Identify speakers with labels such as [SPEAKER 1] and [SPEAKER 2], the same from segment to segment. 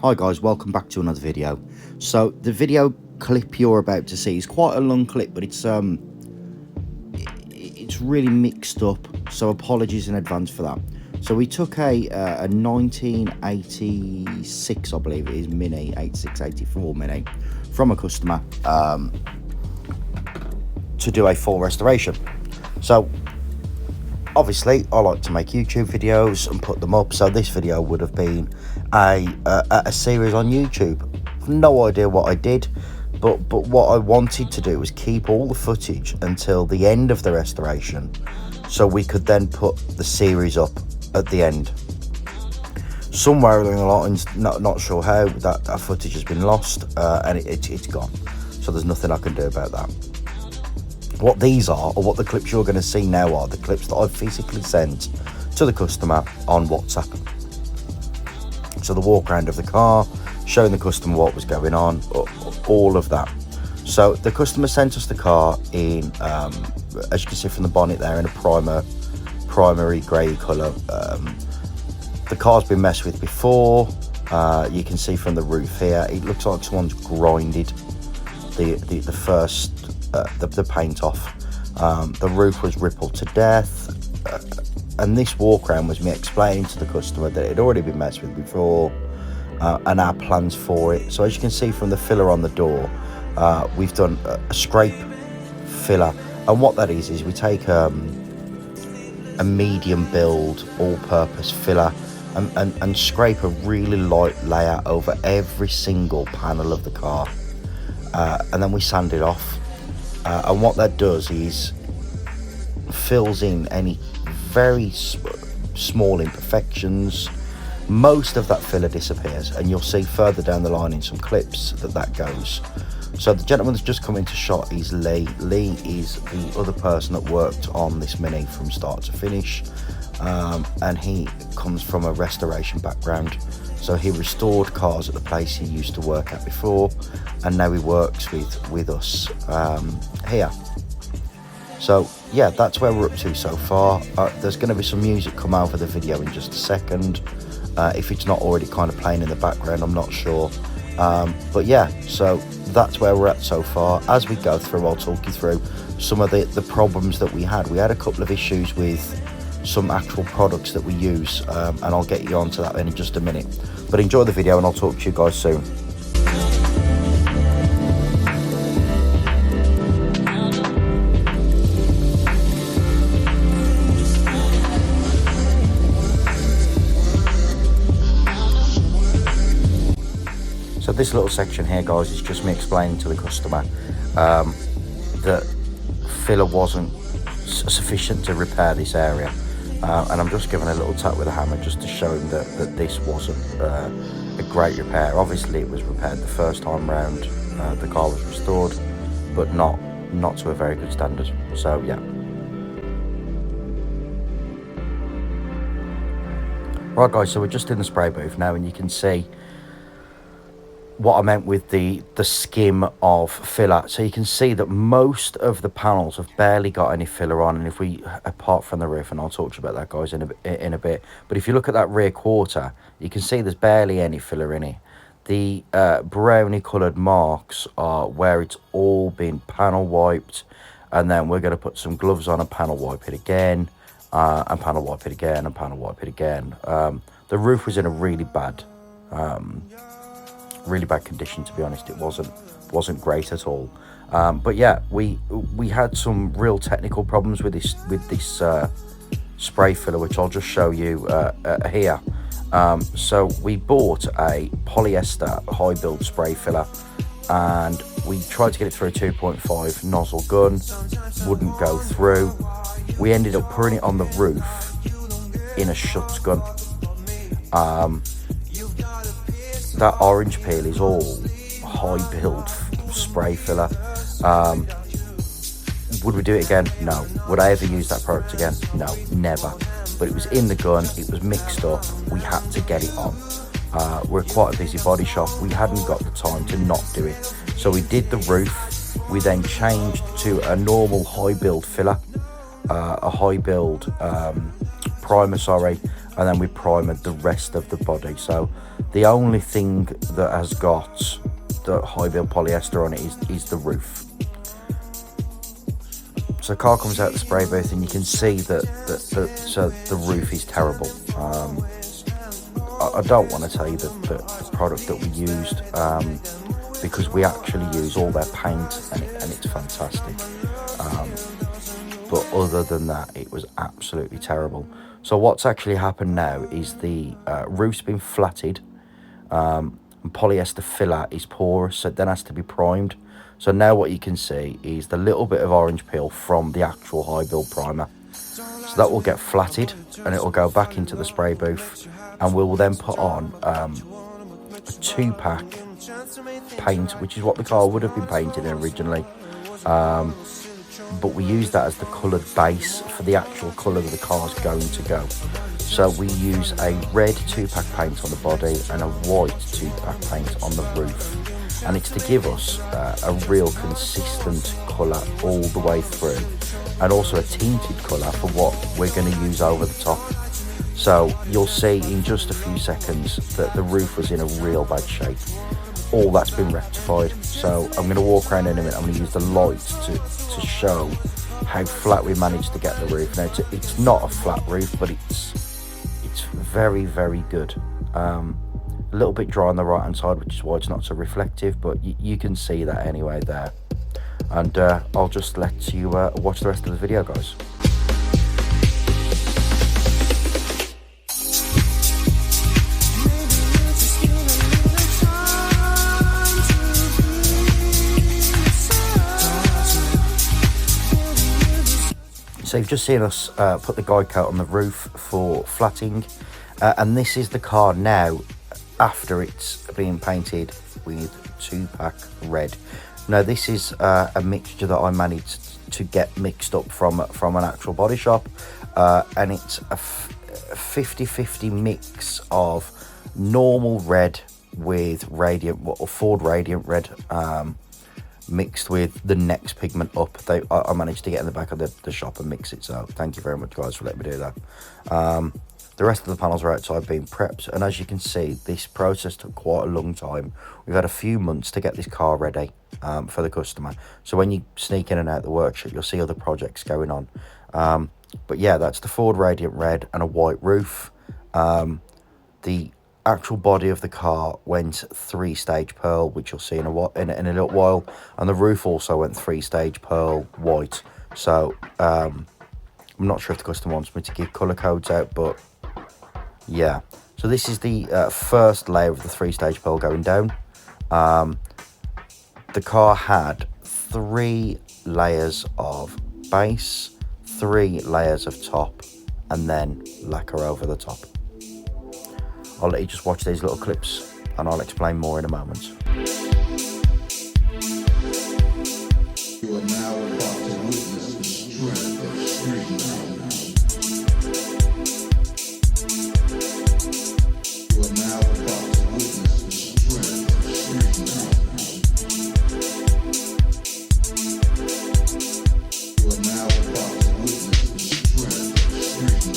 [SPEAKER 1] Hi guys, welcome back to another video. So the video clip you're about to see is quite a long clip, but it's really mixed up, so apologies in advance for that. So we took a 1986, I believe it is, Mini 8684 Mini from a customer to do a full restoration. So obviously I like to make YouTube videos and put them up, so this video would have been a series on YouTube. No idea what I did, but what I wanted to do was keep all the footage until the end of the restoration, so we could then put the series up at the end. Somewhere along the lines, not sure how, that footage has been lost, and it's gone, so there's nothing I can do about that. What these are, or what the clips you're going to see now are, the clips that I've physically sent to the customer on WhatsApp. So the walk around of the car, showing the customer what was going on, all of that. So the customer sent us the car in, as you can see from the bonnet there, in a primary grey colour. The car's been messed with before. You can see from the roof here, it looks like someone's grinded the first the paint off. The roof was rippled to death, and this walk around was me explaining to the customer that it had already been messed with before, and our plans for it. So as you can see from the filler on the door, we've done a scrape filler, and what that is we take a medium build all-purpose filler and scrape a really light layer over every single panel of the car, and then we sand it off. And what that does is fills in any very small imperfections. Most of that filler disappears, and you'll see further down the line in some clips that goes. So the gentleman that's just come into shot is Lee. Lee is the other person that worked on this Mini from start to finish, and he comes from a restoration background. So he restored cars at the place he used to work at before, and now he works with us here. So yeah, that's where we're up to so far. There's going to be some music come out of the video in just a second. If it's not already kind of playing in the background, I'm not sure. But yeah, so that's where we're at so far. As we go through, I'll talk you through some of the problems that we had. We had a couple of issues with some actual products that we use, and I'll get you onto that in just a minute. But enjoy the video, and I'll talk to you guys soon. So this little section here, guys, is just me explaining to the customer that filler wasn't sufficient to repair this area, and I'm just giving a little tap with a hammer just to show him that this wasn't a great repair. Obviously it was repaired the first time round, the car was restored, but not to a very good standard. So yeah. Right guys, so we're just in the spray booth now, and you can see what I meant with the skim of filler. So you can see that most of the panels have barely got any filler on, and if we, apart from the roof, and I'll talk to you about that, guys, in a bit, but if you look at that rear quarter, you can see there's barely any filler in it. The brownie coloured marks are where it's all been panel wiped, and then we're going to put some gloves on and panel wipe it again, and panel wipe it again, and panel wipe it again. The roof was in a really bad condition, to be honest. It wasn't great at all. But yeah, we had some real technical problems with this spray filler, which I'll just show you here. So we bought a polyester high build spray filler, and we tried to get it through a 2.5 nozzle gun, wouldn't go through. We ended up putting it on the roof in a Schutz gun. That orange peel is all high build spray filler. Would we do it again? No. Would I ever use that product again? No, never. But it was in the gun, it was mixed up, we had to get it on. We're quite a busy body shop, we hadn't got the time to not do it. So we did the roof, we then changed to a normal high build filler, a high build primer, sorry, and then we primed the rest of the body. So the only thing that has got the high build polyester on it is the roof. So the car comes out the spray booth, and you can see that the roof is terrible. I don't want to tell you the product that we used, because we actually use all their paint, and it's fantastic. But other than that, it was absolutely terrible. So what's actually happened now is the roof's been flatted, and polyester filler is porous, so it then has to be primed. So now what you can see is the little bit of orange peel from the actual high build primer. So that will get flatted, and it will go back into the spray booth, and we will then put on a 2-pack paint, which is what the car would have been painted in originally. But we use that as the coloured base for the actual colour that the car's going to go. So we use a red 2-pack paint on the body and a white 2-pack paint on the roof. And it's to give us a real consistent colour all the way through, and also a tinted colour for what we're going to use over the top. So you'll see in just a few seconds that the roof was in a real bad shape. All that's been rectified. So I'm going to walk around in a minute. I'm going to use the light to show how flat we managed to get the roof. Now it's not a flat roof, but it's very, very good. A little bit dry on the right hand side, which is why it's not so reflective, but you can see that anyway there. And I'll just let you watch the rest of the video, guys. So you've just seen us put the guide coat on the roof for flatting, and this is the car now after it's been painted with 2-pack red. Now this is a mixture that I managed to get mixed up from an actual body shop, and it's a 50-50 mix of normal red with Radiant, or Ford Radiant red, mixed with the next pigment up. I managed to get in the back of the shop and mix it, so thank you very much, guys, for letting me do that. The rest of the panels are outside being prepped, and as you can see, this process took quite a long time. We've had a few months to get this car ready for the customer. So when you sneak in and out the workshop, you'll see other projects going on. But yeah, that's the Ford Radiant red and a white roof. The actual body of the car went 3-stage pearl, which you'll see in a little while, and the roof also went 3-stage pearl white. So I'm not sure if the customer wants me to give colour codes out, but yeah. So this is the first layer of the 3-stage pearl going down. The car had 3 layers of base, 3 layers of top, and then lacquer over the top. I'll let you just watch these little clips, and I'll explain more in a moment.
[SPEAKER 2] You are now about to witness the strength of street now. You are now about to witness the strength of street now. You are now about to witness the strength of street now. You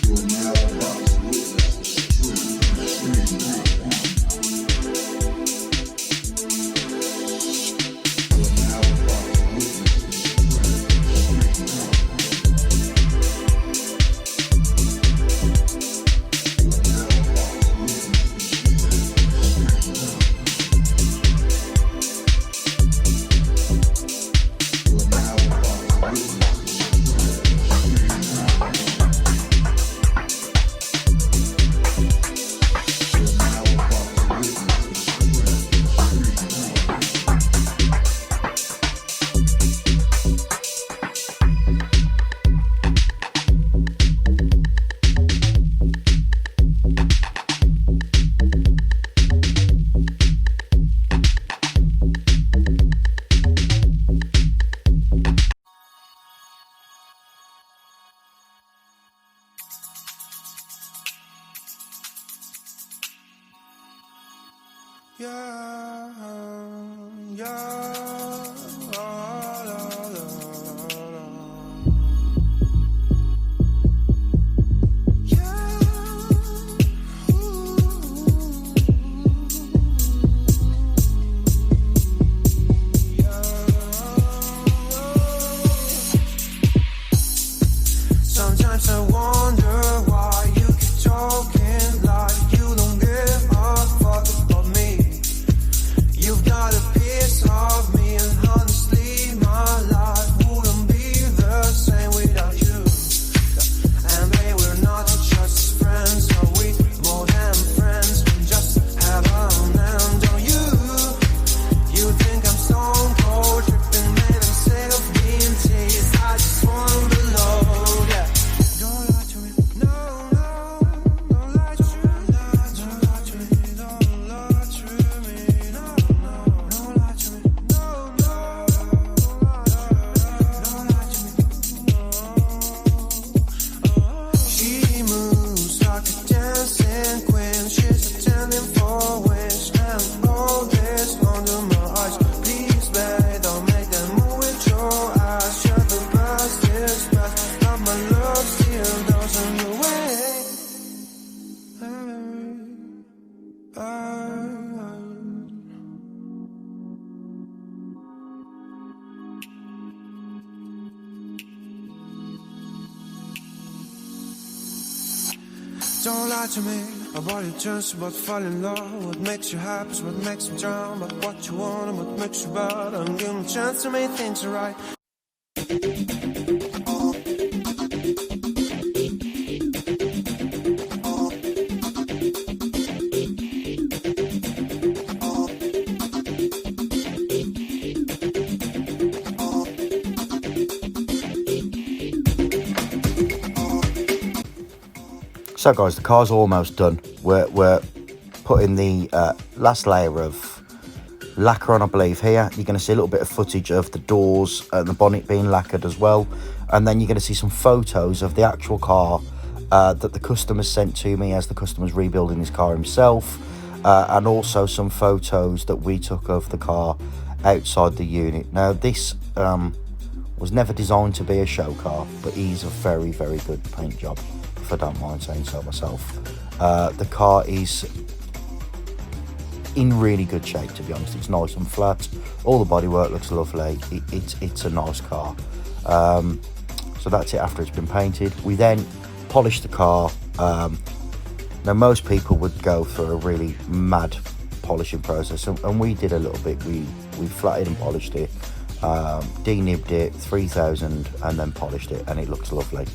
[SPEAKER 2] are now about to witness the strength of street now.
[SPEAKER 3] Sometimes I wonder why you keep talking like you don't give a fuck about me. You've got a piece of me, and honestly, my life wouldn't be the same without you. And babe, we're not just friends, are we? More than friends, we just have an end on you. You think I'm stone cold, tripping, man, I'm sick of being teased. I just want to load, yeah. Don't lie to me, no, no, don't lie to me, don't lie to me, don't lie to me, no, no, don't lie to me, no, no, don't lie to me, no. She moves like a dancing queen, she's attending for wish, and all this under my eyes. Please, babe, don't make that move with your eyes. You're the best, is best, but my love still doesn't go away. Don't lie to me about your chance, about falling in love. What makes you happy is what makes you drown. But what you want and what makes you bad, and give me a chance to make things right.
[SPEAKER 1] So guys, the car's almost done. We're putting the last layer of lacquer on, I believe. Here you're going to see a little bit of footage of the doors and the bonnet being lacquered as well, and then you're going to see some photos of the actual car that the customer sent to me as the customer's rebuilding his car himself, and also some photos that we took of the car outside the unit. Now this was never designed to be a show car, but he's a very, very good paint job, if I don't mind saying so myself. The car is in really good shape, to be honest. It's nice and flat, all the bodywork looks lovely. It's a nice car. So that's it after it's been painted. We then polish the car. Now most people would go for a really mad polishing process, and we did a little bit. We flatted and polished it, denibbed it 3000 and then polished it, and it looks lovely.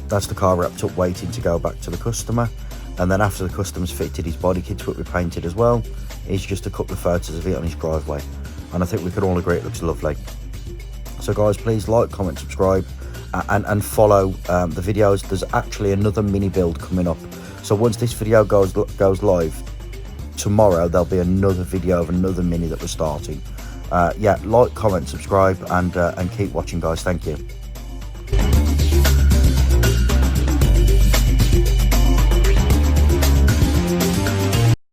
[SPEAKER 1] That's the car wrapped up, waiting to go back to the customer. And then after the customer's fitted his body kit to it, we painted as well. It's just a couple of photos of it on his driveway, and I think we can all agree it looks lovely. So guys, please like, comment, subscribe, and follow the videos. There's actually another mini build coming up, so once this video goes live tomorrow, there'll be another video of another mini that we're starting. Yeah, like, comment, subscribe, and keep watching guys. Thank you.